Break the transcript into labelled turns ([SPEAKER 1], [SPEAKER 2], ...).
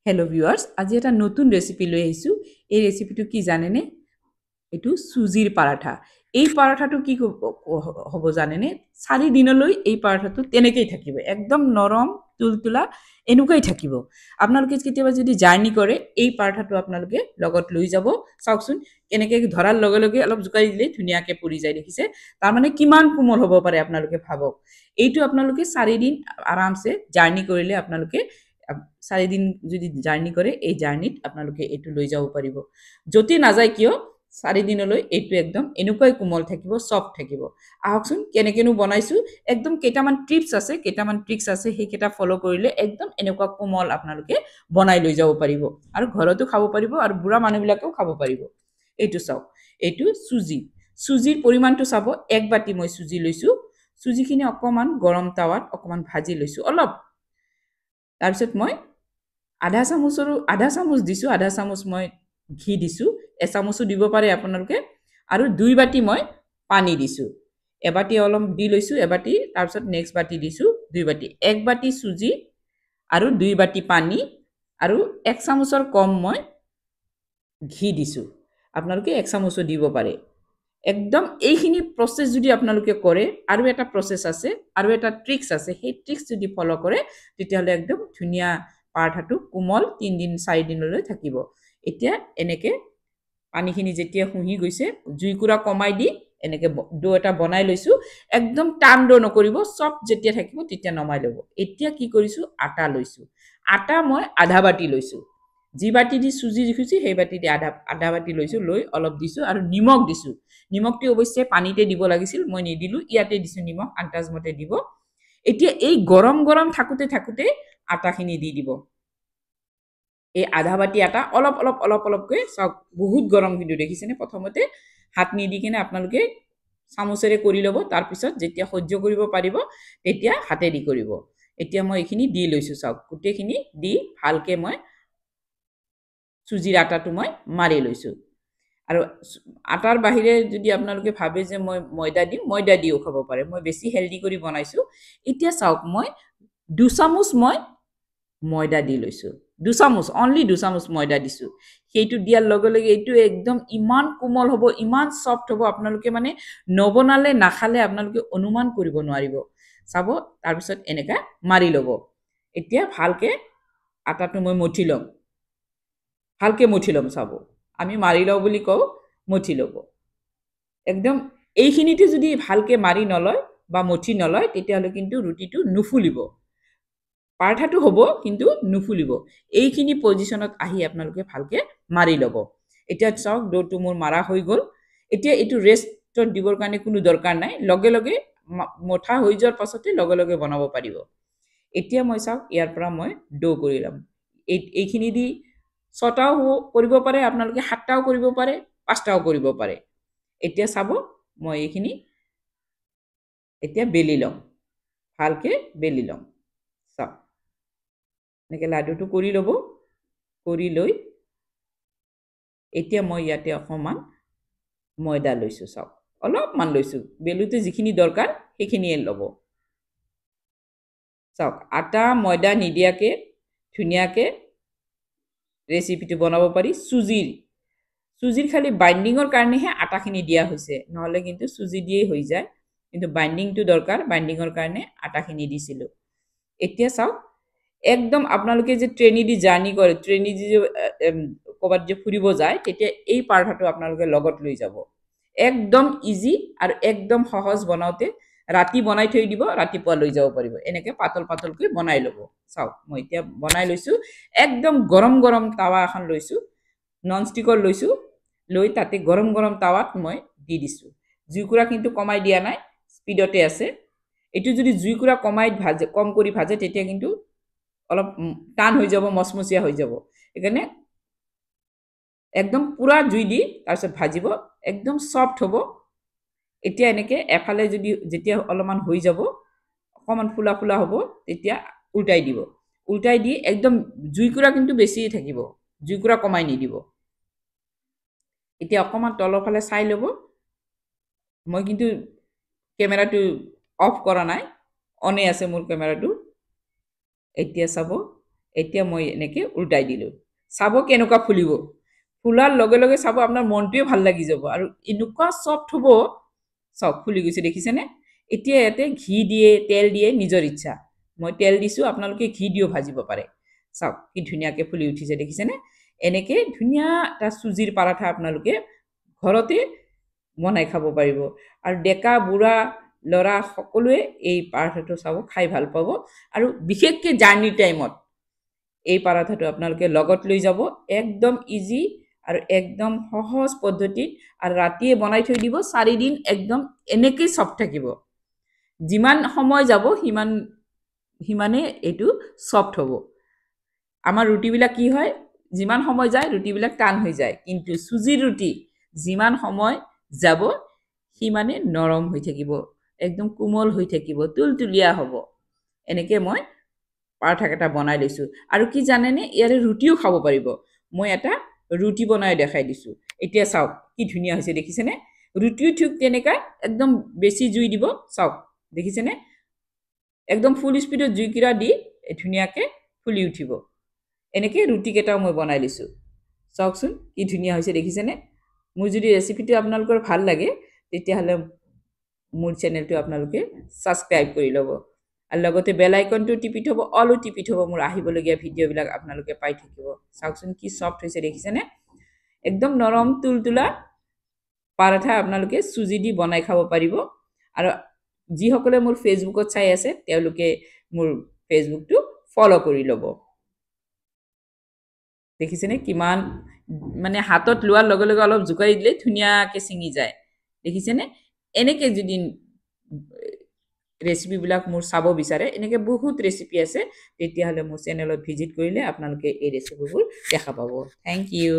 [SPEAKER 1] Hello' viewers, আজি এটা নতুন ৰেচিপি লৈ আহিছোঁ। এই ৰেচিপিটো কি জানেনে? এইটো চুজিৰ পাৰাঠা। এই পাৰাঠাটো কি হ'ব জানেনে? 4 দিনলৈ এই পাৰাঠাটো তেনেকেই থাকিব, একদম নৰম তুলতুলা এনেকুৱাই থাকিব। আপোনালোকে কেতিয়াবা যদি জাৰ্ণি কৰে, এই পাৰাঠাটো আপোনালোকে লগত লৈ যাব। চাওকচোন কেনেকৈ ধৰাৰ লগে লগে অলপ জোকাৰি দিলে ধুনীয়াকৈ পৰি যায়, দেখিছে? তাৰমানে কিমান কোমল হ'ব পাৰে আপোনালোকে ভাবক। এইটো আপোনালোকে 4 দিন আৰামছে জাৰ্ণি কৰিলে আপোনালোকে 4 দিন যদি জাৰ্ণি কৰে, এই জাৰ্ণিত আপোনালোকে এইটো লৈ যাব পাৰিব। য'তে নাযায় কিয় 4 দিনলৈ এইটো একদম এনেকুৱাই কোমল থাকিব, সফ্ট থাকিব। আহকচোন কেনেকেনো বনাইছোঁ। একদম কেইটামান ট্ৰিপছ আছে, কেইটামান ট্ৰিক্স আছে, সেইকেইটা ফ'ল' কৰিলে একদম এনেকুৱা কোমল আপোনালোকে বনাই লৈ যাব পাৰিব আৰু ঘৰতো খাব পাৰিব আৰু বুঢ়া মানুহবিলাকেও খাব পাৰিব। এইটো চাওক, এইটো চুজিৰ পৰিমাণটো চাব। 1 বাটি মই চুজি লৈছোঁ। চুজিখিনি অকণমান গৰম তাৱাত অকণমান ভাজি লৈছোঁ অলপ। তাৰপিছত মই আধা চামুচ দিছোঁ, আধা চামুচ মই ঘি দিছোঁ, এচামুচো দিব পাৰে আপোনালোকে। আৰু 2 বাটি মই পানী দিছোঁ। এবাটি অলপ দি লৈছোঁ, এবাটি, তাৰপিছত নেক্সট বাটি দিছোঁ 2 বাটি। 1 বাটি চুজি আৰু 2 বাটি পানী আৰু 1 চামুচৰ কম মই ঘি দিছোঁ। আপোনালোকে 1 চামুচো দিব পাৰে। একদম এইখিনি প্ৰচেছ যদি আপোনালোকে কৰে, আৰু এটা প্ৰচেছ আছে, আৰু এটা ট্ৰিক্স আছে, সেই ট্ৰিক্স যদি ফ'ল' কৰে তেতিয়াহ'লে একদম ধুনীয়া পাৰাঠাটো কোমল 3 দিন 4 দিনলৈ থাকিব। এতিয়া এনেকৈ পানীখিনি যেতিয়া শুহি গৈছে, জুইকুৰা কমাই দি এনেকৈ ডো এটা বনাই লৈছোঁ। একদম টান ডো নকৰিব, চফ্ট যেতিয়া থাকিব তেতিয়া নমাই ল'ব। এতিয়া কি কৰিছোঁ, আটা লৈছোঁ। আটা মই আধা বাটি লৈছোঁ। যি বাটি দি চুজি জুখিছোঁ সেই বাটি দি আধা বাটি লৈছোঁ, লৈ অলপ দিছোঁ আৰু নিমখ দিছোঁ। নিমখটো অৱশ্যে পানীতে দিব লাগিছিল, মই নিদিলোঁ, ইয়াতে দিছোঁ নিমখ, আন্দাজমতে দিব। এতিয়া এই গৰম গৰম থাকোঁতে আটাখিনি দি দিব। এই আধা বাটি আটা অলপকৈ চাওক, বহুত গৰম কিন্তু দেখিছেনে? প্ৰথমতে হাত নিদি কিনে আপোনালোকে চামুচেৰে কৰি ল'ব, তাৰপিছত যেতিয়া সহ্য কৰিব পাৰিব তেতিয়া হাতেদি কৰিব। এতিয়া মই এইখিনি দি লৈছোঁ, চাওক গোটেইখিনি দি ভালকৈ মই চুজিৰ আটাটো মই মাৰি লৈছোঁ। আৰু আটাৰ বাহিৰে যদি আপোনালোকে ভাবে যে মই ময়দা দিম, ময়দা দিও খাব পাৰে। মই বেছি হেল্ডি কৰি বনাইছোঁ। এতিয়া চাওক, মই 2 চামুচ মই ময়দা দি লৈছোঁ। 2 চামুচ, অনলি 2 চামুচ ময়দা দিছোঁ। সেইটো দিয়াৰ লগে লগে এইটো একদম ইমান কোমল হ'ব, ইমান সফ্ট হ'ব, আপোনালোকে মানে নবনালে নাখালে আপোনালোকে অনুমান কৰিব নোৱাৰিব। চাব, তাৰপিছত এনেকৈ মাৰি ল'ব। এতিয়া ভালকৈ আটাটো মই মঠি ল'ম, ভালকৈ মঠি ল'ম। চাব, আমি মাৰি লওঁ বুলি কওঁ, মঠি ল'ব। একদম এইখিনিতে যদি ভালকৈ মাৰি নলয় বা মঠি নলয় তেতিয়াহ'লে কিন্তু ৰুটিটো নুফুলিব। পাৰাঠাটো হ'ব কিন্তু নুফুলিব। এইখিনি পজিশ্যনত আহি আপোনালোকে ভালকৈ মাৰি ল'ব। এতিয়া চাওক, ডোটো মোৰ মাৰা হৈ গ'ল। এতিয়া এইটো ৰেষ্টত দিবৰ কাৰণে কোনো দৰকাৰ নাই, লগে লগে মঠা হৈ যোৱাৰ পাছতে লগে লগে বনাব পাৰিব। এতিয়া মই চাওক, ইয়াৰ পৰা মই ডো কৰি ল'ম। এইখিনি দি 6টাও কৰিব পাৰে আপোনালোকে, 7টাও কৰিব পাৰে, 5টাও কৰিব পাৰে। এতিয়া চাব, মই এইখিনি এতিয়া বেলি ল'ম, ভালকৈ বেলি ল'ম। চাওক, এনেকৈ লাডুটো কৰি ল'ব। কৰি লৈ এতিয়া মই ইয়াতে অকণমান ময়দা লৈছোঁ। চাওক, অলপমান লৈছোঁ, বেলুতে যিখিনি দৰকাৰ সেইখিনিয়ে ল'ব। চাওক, আটা ময়দা নিদিয়াকৈ ধুনীয়াকৈ ৰেচিপিটো বনাব পাৰি। চুজিৰ খালি বাইণ্ডিঙৰ কাৰণেহে আটাখিনি দিয়া হৈছে, নহ'লে কিন্তু চুজি দিয়েই হৈ যায়। কিন্তু বাইণ্ডিংটো দৰকাৰ, বাইণ্ডিঙৰ কাৰণে আটাখিনি দিছিলোঁ। এতিয়া চাওক, একদম আপোনালোকে যে ট্ৰেইনি দি জাৰ্ণি কৰে, ট্ৰেইনি দি যে ক'ৰবাত যে ফুৰিব যায়, তেতিয়া এই পাৰাঠাটো আপোনালোকে লগত লৈ যাব। একদম ইজি আৰু একদম সহজ বনাওঁতে। ৰাতি বনাই থৈ দিব, ৰাতিপুৱা লৈ যাব পাৰিব। এনেকৈ পাতল পাতলকৈ বনাই ল'ব। চাওক, মই এতিয়া বনাই লৈছোঁ। একদম গৰম গৰম টাৱা এখন লৈছোঁ, নন ষ্টিকৰ লৈছোঁ। লৈ তাতে গৰম গৰম টাৱাত মই দি দিছোঁ। জুইকুৰা কিন্তু কমাই দিয়া নাই, স্পীডতে আছে। এইটো যদি জুইকুৰা কম কৰি ভাজে তেতিয়া কিন্তু অলপ টান হৈ যাব, মচমচীয়া হৈ যাব। সেইকাৰণে একদম পুৰা জুই দি তাৰপিছত ভাজিব, একদম সফ্ট হ'ব। এতিয়া এনেকৈ এফালে যেতিয়া অলপমান হৈ যাব, অকণমান ফুলা ফুলা হ'ব, তেতিয়া উল্টাই দিব। উল্টাই দি একদম জুইকুৰা কিন্তু বেছিয়ে থাকিব, জুইকুৰা কমাই নিদিব। এতিয়া অকণমান তলৰ ফালে চাই ল'ব। মই কিন্তু কেমেৰাটো অফ কৰা নাই, অনে আছে মোৰ কেমেৰাটো। এতিয়া চাব, এতিয়া মই এনেকৈ উল্টাই দিলোঁ চাব কেনেকুৱা ফুলিব ফুলাৰ লগে লগে চাব আপোনাৰ মনটোৱে ভাল লাগি যাব আৰু এনেকুৱা ছফ্ট হ'ব চাওক ফুলি গৈছে দেখিছেনে এতিয়া ইয়াতে ঘি দিয়ে তেল দিয়ে নিজৰ ইচ্ছা মই তেল দিছোঁ আপোনালোকে ঘি দিও ভাজিব পাৰে চাওক কি ধুনীয়াকৈ ফুলি উঠিছে দেখিছেনে এনেকৈ ধুনীয়া এটা চুজিৰ পাৰাঠা আপোনালোকে ঘৰতে বনাই খাব পাৰিব আৰু ডেকা বুঢ়া ল'ৰা সকলোৱে এই পাৰাঠাটো চাব খাই ভাল পাব আৰু বিশেষকৈ জাৰ্ণি টাইমত এই পাৰাঠাটো আপোনালোকে লগত লৈ যাব একদম ইজি আৰু একদম সহজ পদ্ধতিত আৰু ৰাতিয়ে বনাই থৈ দিব 4 দিন একদম এনেকৈ চফ্ট থাকিব যিমান সময় যাব সিমানে এইটো চফ্ট হ'ব আমাৰ ৰুটিবিলাক কি হয় যিমান সময় যায় ৰুটিবিলাক টান হৈ যায় কিন্তু চুজিৰ ৰুটি যিমান সময় যাব সিমানে নৰম হৈ থাকিব একদম কোমল হৈ থাকিব তুলতুলীয়া হ'ব এনেকৈ মই পাৰাঠা এটা বনাই লৈছোঁ আৰু কি জানেনে ইয়াৰে ৰুটিও খাব পাৰিব মই এটা ৰুটি বনাই দেখাই দিছোঁ এতিয়া চাওক কি ধুনীয়া হৈছে দেখিছেনে ৰুটিও ঠিক তেনেকৈ একদম বেছি জুই দিব চাওক দেখিছেনে একদম ফুল স্পীডত জুইকুৰা দি ধুনীয়াকৈ ফুলি উঠিব এনেকৈ ৰুটিকেইটাও মই বনাই লৈছোঁ চাওকচোন কি ধুনীয়া হৈছে দেখিছেনে মোৰ যদি ৰেচিপিটো আপোনালোকৰ ভাল লাগে তেতিয়াহ'লে মোৰ চেনেলটো আপোনালোকে ছাবস্ক্ৰাইব কৰি ল'ব আৰু লগতে বেল আইকনটো টিপি থ'ব অলো টিপি থ'ব মোৰ আহিবলগীয়া ভিডিঅ'বিলাক আপোনালোকে পাই থাকিব চাওকচোন কি ছফ্ট হৈছে দেখিছেনে একদম নৰম তুলতুলা পাৰাঠা আপোনালোকে চুজি দি বনাই খাব পাৰিব আৰু যিসকলে মোৰ ফেচবুকত চাই আছে তেওঁলোকে মোৰ ফেচবুকটো ফ'ল' কৰি ল'ব দেখিছেনে কিমান মানে হাতত লোৱাৰ লগে লগে অলপ জোকাৰি দিলে ধুনীয়াকৈ ছিঙি যায় দেখিছেনে এনেকৈ যদি ৰেচিপিবিলাক মোৰ চাব বিচাৰে এনেকৈ বহুত ৰেচিপি আছে তেতিয়াহ'লে মোৰ চেনেলত ভিজিট কৰিলে আপোনালোকে এই ৰেচিপিবোৰ দেখা পাব থেংক ইউ